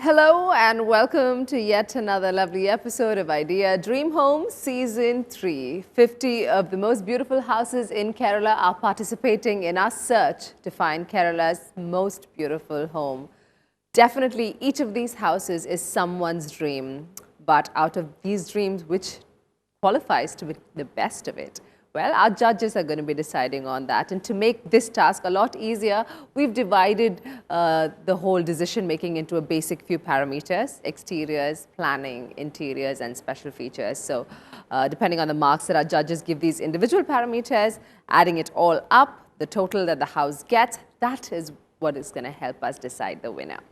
Hello and welcome to yet another lovely episode of Idea Dream Home Season 3. 50 of the most beautiful houses in Kerala are participating in our search to find Kerala's most beautiful home. Definitely each of these houses is someone's dream, but out of these dreams, which qualifies to be the best of it? Well, our judges are going to be deciding on that. And to make this task a lot easier, we've divided the whole decision making into a basic few parameters: exteriors, planning, interiors, and special features. So depending on the marks that our judges give these individual parameters, adding it all up, the total that the house gets, that is what is going to help us decide the winner.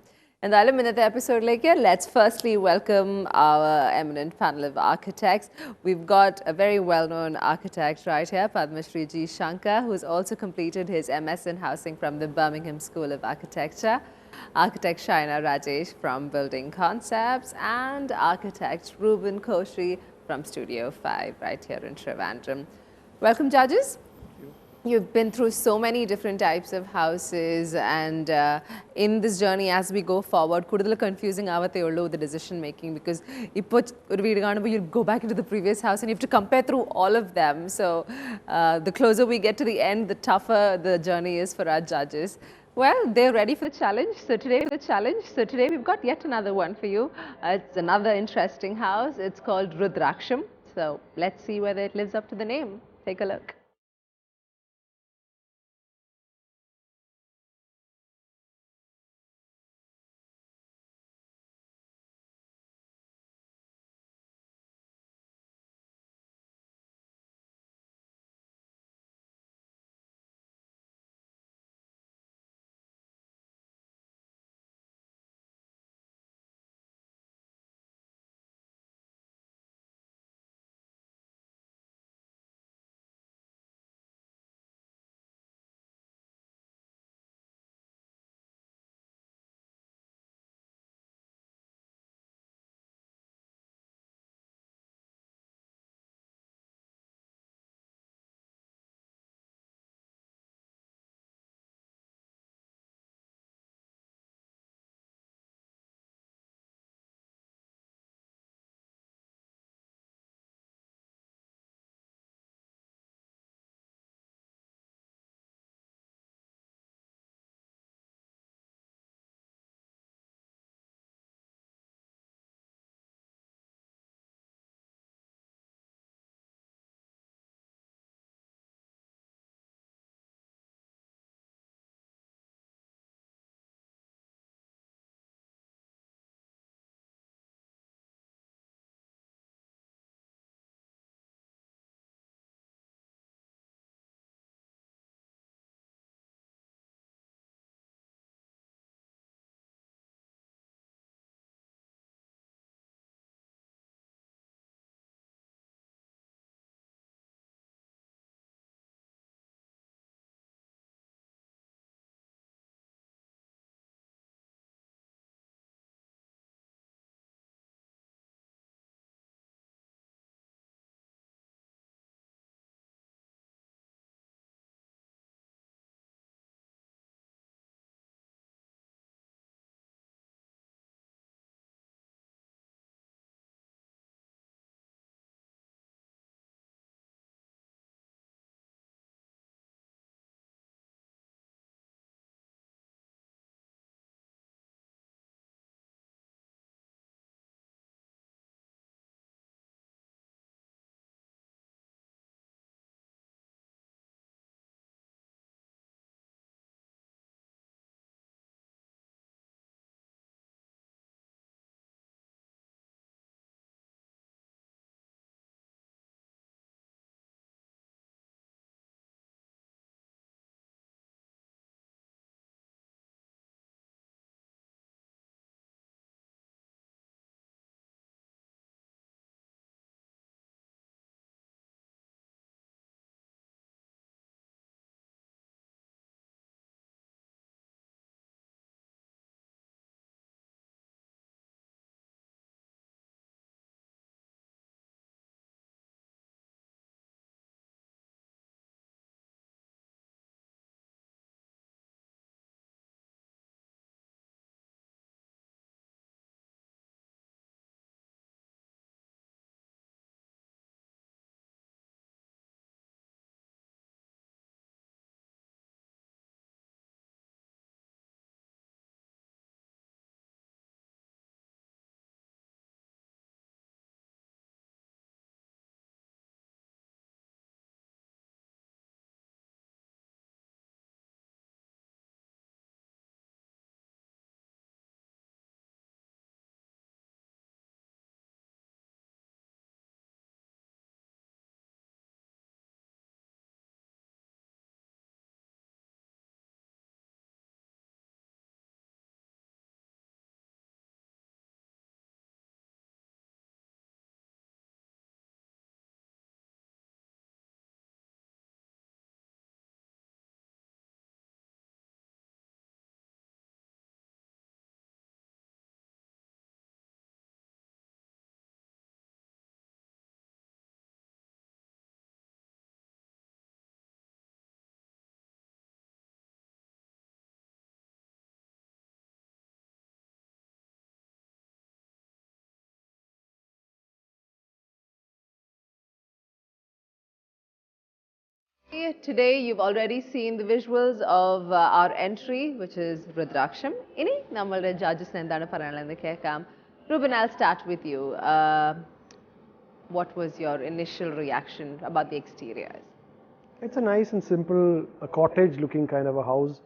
എന്തായാലും ഇന്നത്തെ എപ്പിസോഡിലേക്ക് let's firstly welcome our eminent panel of architects. We've got a very well-known architect right here, Padma Shri G. Shankar, who's also completed his MS in housing from the Birmingham School of Architecture, architect Shaina Rajesh from Building Concepts, and architect Ruben Koshri from Studio 5 right here in Trivandrum. Welcome, judges. You've been through so many different types of houses, and in this journey as we go forward, kududal confusing avateyullu the decision making, because ipo oru veedu കാണുമ്പോൾ you'll go back into the previous house and you have to compare through all of them. So the closer we get to the end, the tougher the journey is for our judges. Well, they're ready for the challenge. So today we've got yet another one for you. It's another interesting house. It's called Ruraksham. So let's see whether it lives up to the name. Take a look. Today you've already seen the visuals of our entry, which is Ruraksham. Ini nammalde judges endanu parayanallennu kekkam. Ruben, I'll start with you. What was your initial reaction about the exteriors? It's a nice and simple cottage looking kind of a house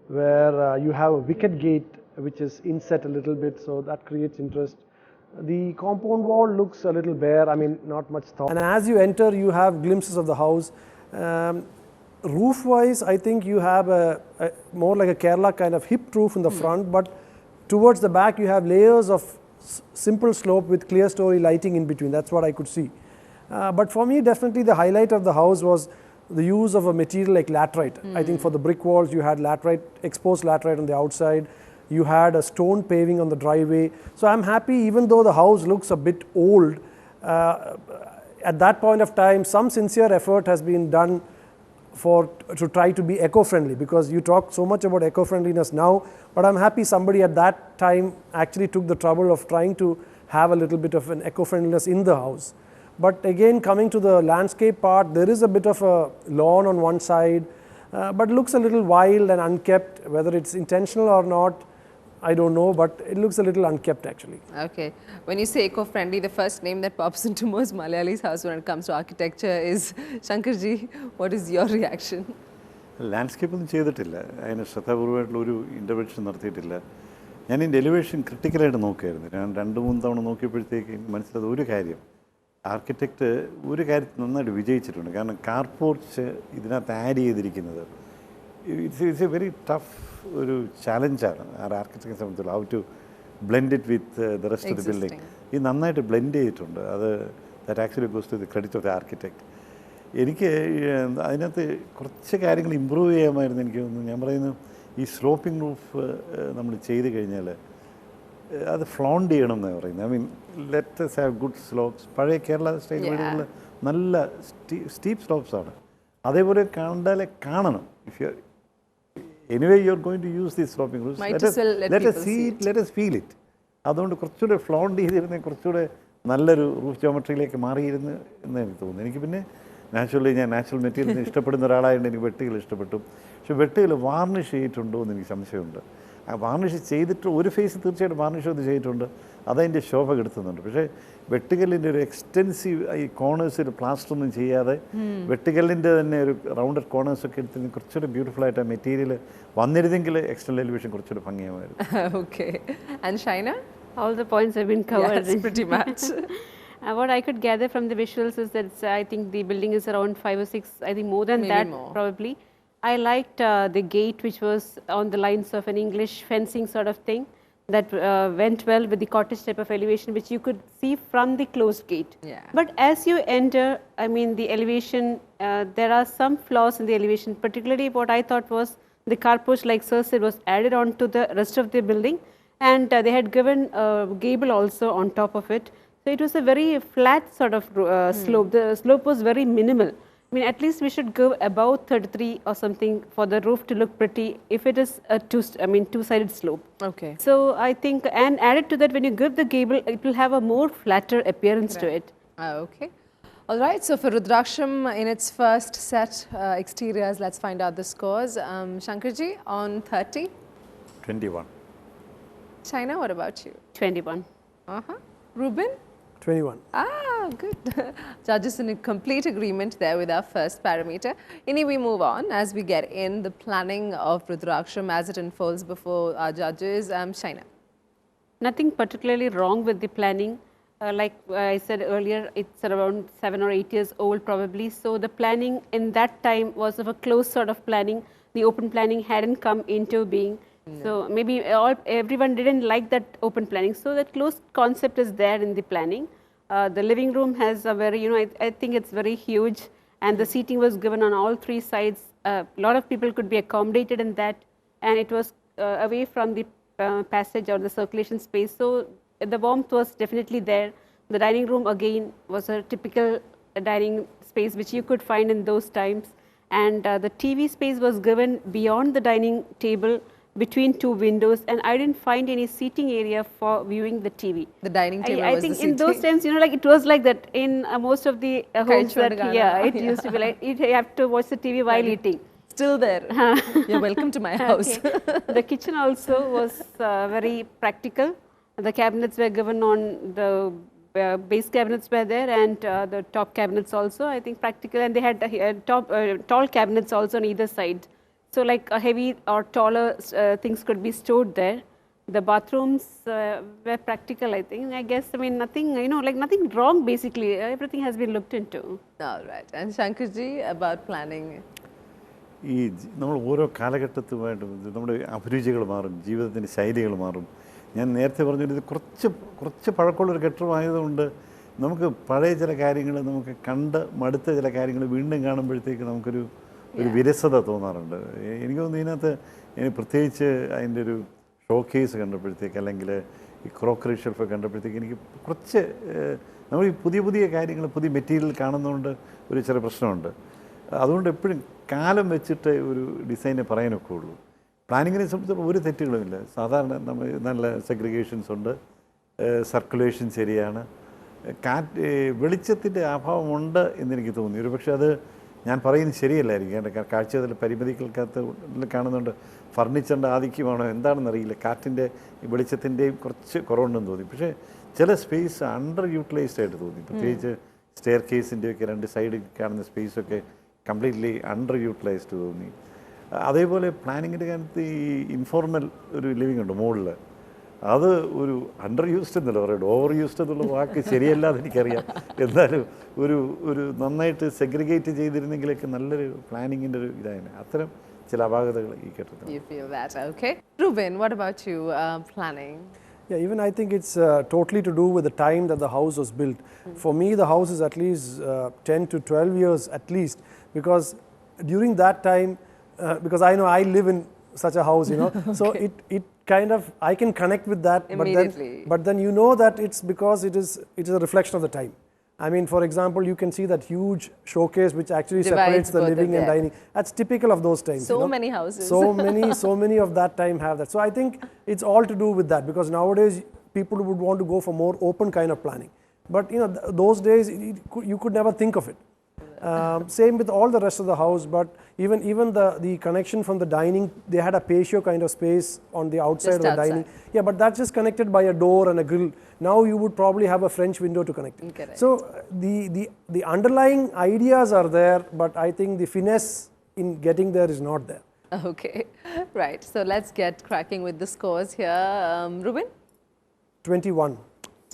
where you have a wicket gate which is inset a little bit, so that creates interest. The compound wall looks a little bare, I mean not much thought. And as you enter you have glimpses of the house. Roof wise I think you have a more like a Kerala kind of hip roof in the front, but towards the back you have layers of simple slope with clear story lighting in between. That's what I could see. But for me definitely the highlight of the house was the use of a material like laterite. I think for the brick walls you had laterite, exposed laterite on the outside. You had a stone paving on the driveway. So I'm happy, even though the house looks a bit old, at that point of time some sincere effort has been done to try to be eco-friendly, because you talk so much about eco-friendliness now, but I'm happy somebody at that time actually took the trouble of trying to have a little bit of an eco-friendliness in the house. But again, coming to the landscape part, there is a bit of a lawn on one side, but looks a little wild and unkept. Whether it's intentional or not, I don't know, but it looks a little unkept actually. Okay. When you say eco-friendly, the first name that pops into most Malayalis' house when it comes to architecture is Shankarji. What is your reaction? Landscape ഒന്നും ചെയ്തിട്ടില്ല, അതിന് ശ്രദ്ധാപൂർവമായിട്ടുള്ളൊരു intervention നടത്തിയിട്ടില്ല. ഞാൻ ഇതിൻ്റെ elevation ക്രിട്ടിക്കലായിട്ട് നോക്കിയായിരുന്നു. ഞാൻ 2-3 തവണ നോക്കിയപ്പോഴത്തേക്ക് മനസ്സിലായത് ഒരു കാര്യം, ആർക്കിടെക്റ്റ് ഒരു കാര്യത്തിൽ നന്നായിട്ട് വിജയിച്ചിട്ടുണ്ട്. കാരണം കാർ പോർച്ച് ഇതിനകത്ത് ആഡ് ചെയ്തിരിക്കുന്നത് ഇറ്റ്സ് എ വെരി ടഫ് ഒരു ചാലഞ്ചാണ് ആർക്കിടെക്റ്റിനെ സംബന്ധിച്ചുള്ള. How to blend it with the rest of the building. ഇത് നന്നായിട്ട് ബ്ലെൻഡ് ചെയ്തിട്ടുണ്ട്. അത് that actually goes to the credit of the architect. എനിക്ക് അതിനകത്ത് കുറച്ച് കാര്യങ്ങൾ ഇമ്പ്രൂവ് ചെയ്യാമായിരുന്നു എനിക്ക് തോന്നുന്നു. ഞാൻ പറയുന്നു, ഈ സ്ലോപ്പിംഗ് റൂഫ് നമ്മൾ ചെയ്ത് കഴിഞ്ഞാൽ അത് ഫ്ലോണ്ട് ചെയ്യണം എന്നാണ് പറയുന്നത്. I mean let us have good slopes. പഴയ കേരള സ്റ്റൈൽ വീടുകളിൽ നല്ല സ്റ്റീപ്പ് സ്ലോപ്സാണ്. അതേപോലെ കണ്ടാലേ കാണണം. If you anyway you are going to use these sloping roofs, let us feel it. അതുകൊണ്ട് കുറച്ചുകൂടെ ഫ്ലോണ്ട് ചെയ്തിരുന്ന കുറച്ചുകൂടെ നല്ലൊരു റൂഫ് ജോമെട്രിയിലേക്ക് മാറിയിരുന്നു എന്ന് എനിക്ക് തോന്നുന്നു. എനിക്ക് പിന്നെ നാച്ചുറലി ഞാൻ നാച്ചുറൽ മെറ്റീരിയൽ ഇഷ്ടപ്പെടുന്ന ഒരാളായതുകൊണ്ട് എനിക്ക് വെട്ടുകൾ ഇഷ്ടപ്പെട്ടു. പക്ഷേ വെട്ടുകൾ വാർണിഷ് ചെയ്തിട്ടുണ്ടോ എന്ന് എനിക്ക് സംശയമുണ്ട്. ആ വാർണിഷ് ചെയ്തിട്ട് ഒരു ഫേസ് തീർച്ചയായിട്ടും വാർണിഷ് ഒന്ന് ചെയ്തിട്ടുണ്ട്, അതതിൻ്റെ ശോഭ കെടുത്തുന്നുണ്ട്. പക്ഷേ വെട്ടുകല്ലിൻ്റെ ഒരു എക്സ്റ്റെൻസീവ് ഈ കോർണേഴ്സിൽ പ്ലാസ്റ്റർ ഒന്നും ചെയ്യാതെ വെട്ടുകല്ലിൻ്റെ തന്നെ ഒരു റൗണ്ടഡ് കോർണേഴ്സൊക്കെ എടുത്ത് കുറച്ചുകൂടി ബ്യൂട്ടിഫുൾ ആയിട്ട് ആ മെറ്റീരിയൽ വന്നിരുന്നെങ്കിൽ എക്സ്റ്റേണൽ എലിവേഷൻ കുറച്ചുകൂടി ഭംഗിയാമായിരുന്നു. Okay. And Shaina? All the points have been covered. Yes, pretty much. What I could gather from the visuals is that I think the building is around 5 or 6, I think more than Maybe that more. probably. I liked the gate, which was on the lines of an English fencing sort of thing that went well with the cottage type of elevation, which you could see from the closed gate. Yeah. But as you enter, I mean the elevation, there are some flaws in the elevation, particularly what I thought was the car porch, like Sir said, was added on to the rest of the building, and they had given a gable also on top of it. So it was a very flat sort of slope. The slope was very minimal. I mean, at least we should go above 33 or something for the roof to look pretty if it is a two-sided slope. Okay. So I think, and added to that, when you give the gable, it will have a more flatter appearance to it. Okay. All right. So for Ruraksham in its first set exteriors, let's find out the scores. Shankarji on 30. 21. Shaina, what about you? 21. Ruben? 21. Ah, good. Judges in a complete agreement there with our first parameter. Ini we move on as we get in the planning of Ruraksham as it unfolds before our judges. Shaina? Nothing particularly wrong with the planning. Like I said earlier, it's around 7 or 8 years old probably. So the planning in that time was of a closed sort of planning. The open planning hadn't come into being. No. So maybe everyone didn't like that open planning. So that closed concept is there in the planning. The living room has a very, I think it's very huge, and the seating was given on all 3 sides. A lot of people could be accommodated in that, and it was away from the passage or the circulation space. So the warmth was definitely there. The dining room again was a typical dining space which you could find in those times, and the TV space was given beyond the dining table, between two windows, and I didn't find any seating area for viewing the TV. The dining table I was think the in those seating. times, you know, like it was like that in most of the homes that, it used to be like, you have to watch the TV while eating. Still there. You're welcome to my house. Okay. The kitchen also was very practical. The cabinets were given on the base cabinets were there, and the top cabinets also, I think, practical, and they had tall cabinets also on either side. So like a heavy or taller things could be stored there. The bathrooms were practical, I think. I guess, I mean, nothing, you know, like nothing wrong basically. Everything has been looked into. All right. And Shankarji, about planning? ഈ നമ്മൾ ഓരോ കാലഘട്ടത്തുമായിട്ടും നമ്മുടെ അഭിരുചികൾ മാറും, ജീവിതത്തിൻ്റെ ശൈലികൾ മാറും. ഞാൻ നേരത്തെ പറഞ്ഞത് ഇത് കുറച്ച് പഴക്കമുള്ളൊരു കെട്ടിടമായതുകൊണ്ട് നമുക്ക് പഴയ ചില കാര്യങ്ങൾ നമുക്ക് കണ്ട് മടുത്ത ചില കാര്യങ്ങൾ വീണ്ടും കാണുമ്പോഴത്തേക്ക് നമുക്കൊരു വിരസത തോന്നാറുണ്ട്. എനിക്ക് തോന്നുന്നു ഇതിനകത്ത് പ്രത്യേകിച്ച് അതിൻ്റെ ഒരു ഷോക്കേസ് കണ്ടപ്പോഴത്തേക്ക്, അല്ലെങ്കിൽ ഈ ക്രോക്കറി ഷെൽഫ് കണ്ടപ്പോഴത്തേക്ക് എനിക്ക് കുറച്ച് നമ്മൾ ഈ പുതിയ കാര്യങ്ങൾ, പുതിയ മെറ്റീരിയൽ കാണുന്നതുകൊണ്ട് ഒരു ചെറിയ പ്രശ്നമുണ്ട്. അതുകൊണ്ട് എപ്പോഴും കാലം വെച്ചിട്ട് ഒരു ഡിസൈനെ പറയാനൊക്കെ ഉള്ളൂ. പ്ലാനിങ്ങിനെ സംബന്ധിച്ചിടത്തോളം ഒരു തെറ്റുകളുമില്ല. സാധാരണ നമ്മൾ നല്ല സെഗ്രിഗേഷൻസ് ഉണ്ട്, സർക്കുലേഷൻ ശരിയാണ്, വെളിച്ചത്തിൻ്റെ അഭാവമുണ്ട് എന്നെനിക്ക് തോന്നി. ഒരു പക്ഷേ അത് ഞാൻ പറയുന്നത് ശരിയല്ലായിരിക്കും. എൻ്റെ കാഴ്ചയിൽ പരിമിതികൾക്കകത്ത് കാണുന്നുണ്ട്. ഫർണിച്ചറിൻ്റെ ആധിക്യമാണോ എന്താണെന്നറിയില്ല, കാറ്റിൻ്റെ വെളിച്ചത്തിൻ്റെയും കുറച്ച് കുറവുണ്ടെന്ന് തോന്നി. പക്ഷേ ചില സ്പേസ് അണ്ടർ യൂട്ടിലൈസ്ഡ് ആയിട്ട് തോന്നി. പ്രത്യേകിച്ച് സ്റ്റെയർ കേസിൻ്റെയൊക്കെ രണ്ട് സൈഡിൽ കാണുന്ന സ്പേസൊക്കെ കംപ്ലീറ്റ്ലി അണ്ടർ യൂട്ടിലൈസ്ഡ് തോന്നി. അതേപോലെ പ്ലാനിങ്ങിൻ്റെ കാര്യത്ത് ഈ ഇൻഫോർമൽ ഒരു ലിവിങ് ഉണ്ട് മുകളിൽ, അത് ഒരു അണ്ടർ യൂസ്ഡ് എന്നല്ല പറയുന്നത്, ഓവർ യൂസ്ഡ് എന്നുള്ള വാക്ക് ശരിയല്ലാതെ എനിക്കറിയാം. എന്നാലും ഒരു നന്നായിട്ട് സെഗ്രിഗേറ്റ് ചെയ്തിരുന്നെങ്കിലൊക്കെ നല്ലൊരു പ്ലാനിങ്ങിൻ്റെ ഒരു ഇതായിരുന്നു. അത്തരം ചില അപാകതകൾ ഈ ഘട്ടത്തിൽ. You feel that, okay. Ruben, what about you, planning? Yeah, even I think it's totally to do with the time that the house was built. For me, the house is at least 10 to 12 years at least, because during that time, because I know I live in such a house, you know, so it kind of, I can connect with that. Immediately. But then you know that it's because it is a reflection of the time. I mean, for example, you can see that huge showcase which actually separates the living and dining. That's typical of those times. So you know? many houses. So many of that time have that. So I think it's all to do with that, because nowadays people would want to go for more open kind of planning. But you know, those days you could never think of it. Same with all the rest of the house, but even the connection from the dining, they had a patio kind of space on the outside Just of the dining. Yeah, but that's just connected by a door and a grill. Now you would probably have a French window to connect it. Correct. So the underlying ideas are there, but I think the finesse in getting there is not there. Okay, right. So let's get cracking with the scores here. Ruben? 21.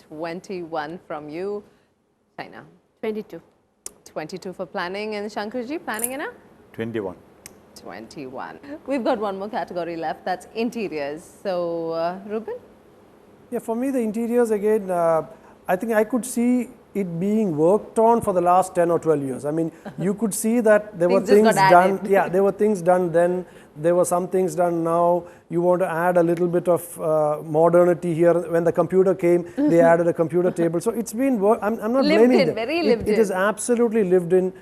21 from you. China? 22. 22 for planning. And Shankarji, planning, Anna? 21. 21. We've got one more category left, that's interiors. So, Ruben? Yeah, for me the interiors again, I think I could see it being worked on for the last 10 or 12 years. I mean, you could see that there were things done. Yeah, there were things done then. There were some things done now. You want to add a little bit of modernity here. When the computer came, they added a computer table. So it's been work. I'm not blaming them. Very lived in. It is absolutely lived in.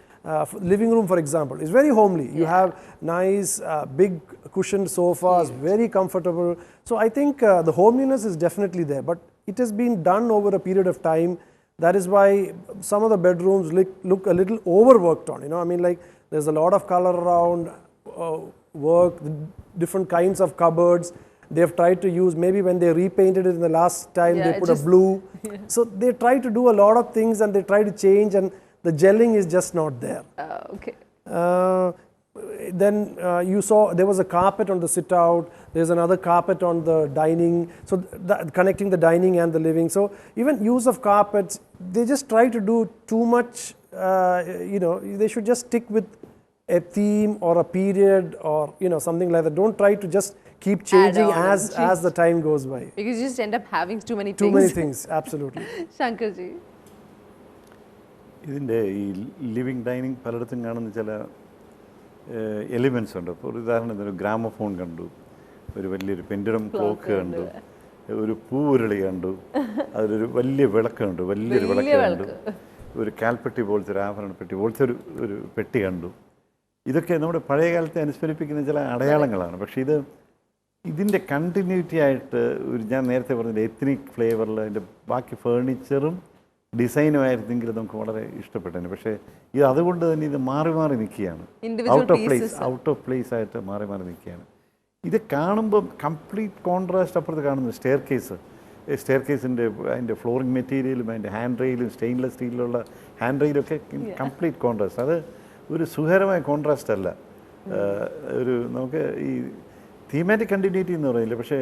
Living room, for example, is very homely. You have nice, big cushioned sofas, very comfortable. So I think the homeliness is definitely there, but it has been done over a period of time. That is why some of the bedrooms look a little overworked on. You know, I mean, like there's a lot of color around, work, different kinds of cupboards. They have tried to use, maybe when they repainted it in the last time, they put a blue. So they try to do a lot of things and they try to change, and the gelling is just not there. Okay. Then you saw there was a carpet on the sit out, there's another carpet on the dining, so connecting the dining and the living. So even use of carpets, they just try to do too much, you know, they should just stick with a theme or a period or, you know, something like that. Don't try to just keep changing as the time goes by. Because you just end up having too many things. Too many things, absolutely. Shankarji? ഇതിൻ്റെ ഈ living dining പലയിടത്തും കാണുന്ന ചില elements ഉണ്ട്. ഇപ്പോൾ ഒരു ഉദാഹരണത്തിന് ഒരു ഗ്രാമഫോൺ കണ്ടു, ഒരു വലിയൊരു പെൻഡുലം ക്ലോക്ക് കണ്ടു, ഒരു പൂവുരുളി കണ്ടു, അതിലൊരു വലിയ വിളക്ക് കണ്ടു, വലിയൊരു വിളക്ക് കണ്ടു, ഒരു കാൽപ്പെട്ടി പോലത്തെ ഒരു ആഭരണ പെട്ടി പോലത്തെ ഒരു പെട്ടി കണ്ടു. ഇതൊക്കെ നമ്മുടെ പഴയ കാലത്തെ അനുസ്മരിപ്പിക്കുന്ന ചില അടയാളങ്ങളാണ്. പക്ഷേ ഇത് ഇതിൻ്റെ കണ്ടിന്യൂറ്റി ആയിട്ട് ഞാൻ നേരത്തെ പറഞ്ഞ എത്നിക് ഫ്ലേവറിൽ അതിൻ്റെ ബാക്കി ഫേർണിച്ചറും ഡിസൈനുമായിരുന്നെങ്കിൽ നമുക്ക് വളരെ ഇഷ്ടപ്പെട്ടേനെ. പക്ഷേ ഇത് അതുകൊണ്ട് തന്നെ ഇത് മാറി മാറി നിൽക്കുകയാണ്, ഔട്ട് ഓഫ് പ്ലേസ് ആയിട്ട് മാറി മാറി നിൽക്കുകയാണ്. ഇത് കാണുമ്പോൾ കംപ്ലീറ്റ് കോൺട്രാസ്റ്റ് അപ്പുറത്ത് കാണുന്നു. സ്റ്റെയർ കേസിൻ്റെ അതിൻ്റെ ഫ്ലോറിംഗ് മെറ്റീരിയലും അതിൻ്റെ ഹാൻഡ് റെയിലും സ്റ്റെയിൻലെസ് സ്റ്റീലിലുള്ള ഹാൻഡ് റെയിലൊക്കെ കംപ്ലീറ്റ് കോൺട്രാസ്റ്റ്. അത് ഒരു സുഖകരമായ കോൺട്രാസ്റ്റ് അല്ല. ഒരു നമുക്ക് ഈ തീമാറ്റിക് കണ്ടിന്യൂറ്റി എന്ന് പറയില്ല, പക്ഷേ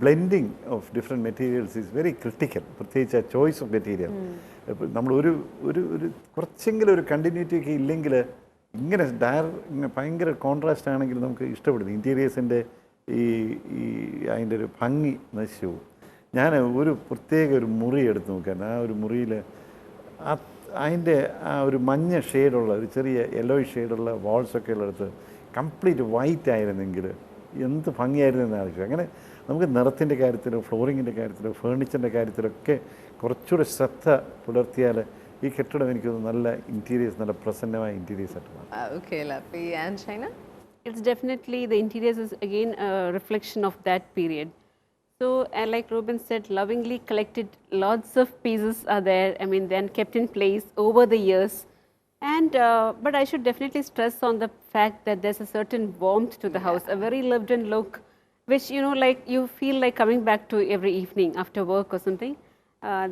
blending of different materials is very critical. പ്രത്യേകിച്ച് ആ ചോയ്സ് ഓഫ് മെറ്റീരിയൽ. നമ്മൾ ഒരു കുറച്ചെങ്കിലും ഒരു കണ്ടിന്യൂറ്റി ഒക്കെ ഇല്ലെങ്കിൽ ഇങ്ങനെ ഭയങ്കര കോൺട്രാസ്റ്റ് ആണെങ്കിൽ നമുക്ക് ഇഷ്ടപ്പെടുന്നു. ഇൻറ്റീരിയേഴ്സിൻ്റെ ഈ അതിൻ്റെ ഒരു ഭംഗി നശിച്ചു പോകും. ഞാൻ ഒരു പ്രത്യേക ഒരു മുറി എടുത്ത് നോക്കാൻ, ആ ഒരു മുറിയിൽ അതിൻ്റെ ആ ഒരു മഞ്ഞ ഷെയ്ഡുള്ള ഒരു ചെറിയ യെല്ലോ ഷെയ്ഡുള്ള വാൾസൊക്കെ ഉള്ളിടത്ത് കംപ്ലീറ്റ് വൈറ്റ് ആയിരുന്നെങ്കിൽ എന്ത് ഭംഗിയായിരുന്നു എന്ന് ആലോചിച്ചു. അങ്ങനെ നമുക്ക് നിറത്തിൻ്റെ കാര്യത്തിലോ ഫ്ലോറിങ്ങിൻ്റെ കാര്യത്തിലോ ഫേർണിച്ചറിൻ്റെ കാര്യത്തിലൊക്കെ കുറച്ചുകൂടെ ശ്രദ്ധ പുലർത്തിയാൽ ഈ കെട്ടിടം എനിക്ക് നല്ല ഇൻറ്റീരിയേഴ്സ്, നല്ല പ്രസന്നമായ ഇൻറ്റീരിയേഴ്സ് ആയിട്ട് മാറും. Okay, lovely. And Shaina? It's definitely, the interiors is again a reflection of that period. So, like Ruben said, lovingly collected, lots of pieces are there, I mean, then kept in place over the years. And, but I should definitely stress on the fact that there's a certain warmth to the house, a very lived-in look, which, you know, like you feel like coming back to every evening after work or something.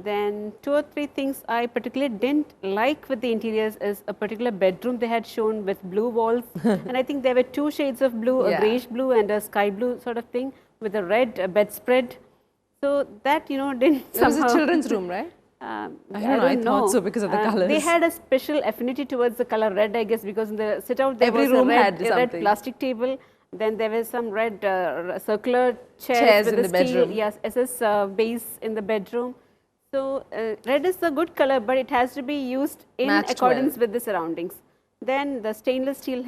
Then 2 or 3 things I particularly didn't like with the interiors is a particular bedroom they had shown with blue walls. And I think there were 2 shades of blue, a greyish blue and a sky blue sort of thing with a red bedspread. So that, you know, didn't somehow... It was a children's room, right? I don't know. Thought so because of the colours. They had a special affinity towards the color red, I guess, because in the sit-out there Every was room a had red plastic table. Then there was some red circular Chairs with in the the bedroom. Yes, SS base in the bedroom. So red is a good color, but it has to be used in Matched accordance well. with the surroundings. Then the stainless steel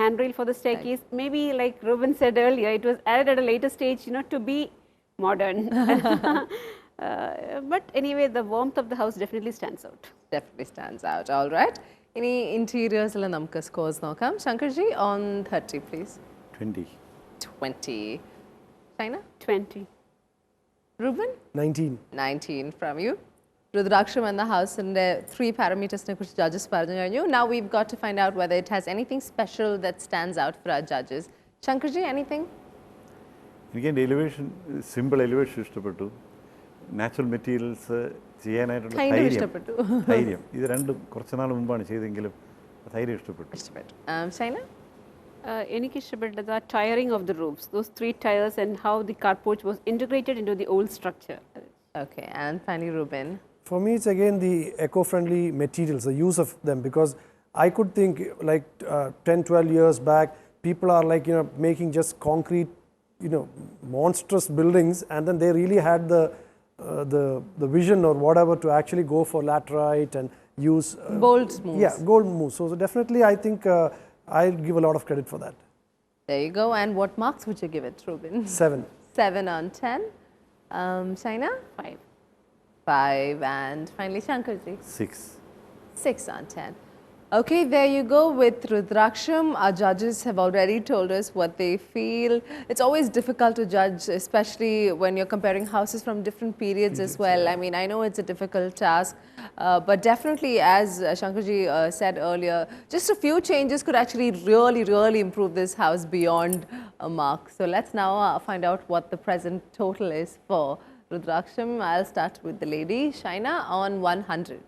handrail for the staircase, maybe like Ruben said earlier, it was added at a later stage, you know, to be modern. But anyway, the warmth of the house definitely stands out. Definitely stands out. All right. Any interiors la namka scores nokam. Shankarji, on 30, please. 20. 20. Shaina? 20. Ruben? 19. 19 from you. Ruraksham and the house and the 3 parameters which judges പറഞ്ഞു. Now we've got to find out whether it has anything special that stands out for our judges. Shankarji, anything? എനിക്ക് എൻ്റെ elevation, simple elevation ഇഷ്ടപ്പെട്ടു. Natural materials ചെയ്യാനായിട്ടുള്ള ധൈര്യം, ഇത് രണ്ടും കുറച്ച് നാൾ മുമ്പാണ് ചെയ്തെങ്കിലും ധൈര്യം ഇഷ്ടപ്പെട്ടു. Shaina? എനിക്ക് ഇഷ്ടപ്പെട്ടത് ആ tiring of the roofs, those 3 tiers and how the carport was integrated into the old structure. Okay, and finally Ruben. For me, it's again the eco-friendly materials, the use of them, because I could think like 10-12 years back, people are like, you know, making just concrete, you know, monstrous buildings, and then they really had the vision or whatever to actually go for laterite and use bold moves. Yeah, bold moves. So definitely, I think I'll give a lot of credit for that. There you go. And what marks would you give it, Ruben? 7. 7 on 10. Shaina? 5. 5. And finally Shankarji? 6. 6 on 10. Okay, there you go with Ruraksham. Our judges have already told us what they feel. It's always difficult to judge, especially when you're comparing houses from different periods as well. I mean, I know it's a difficult task, but definitely, as Shankarji said earlier, just a few changes could actually really improve this house beyond a mark. So let's now find out what the present total is for Ruraksham. I'll start with the lady. Shaina, on 100.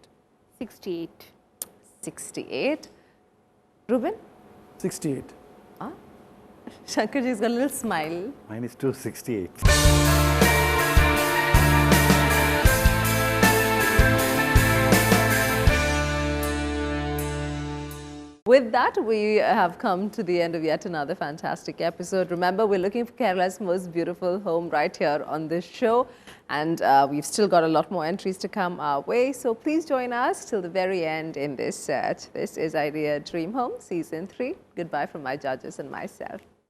68. 68. Ruben? 68. Shankarji's got a little smile. Mine is 268. With that, we have come to the end of yet another fantastic episode. Remember, we're looking for Kerala's most beautiful home right here on this show. And we've still got a lot more entries to come our way. So please join us till the very end in this search. This is Idea Dream Home Season 3. Goodbye from my judges and myself.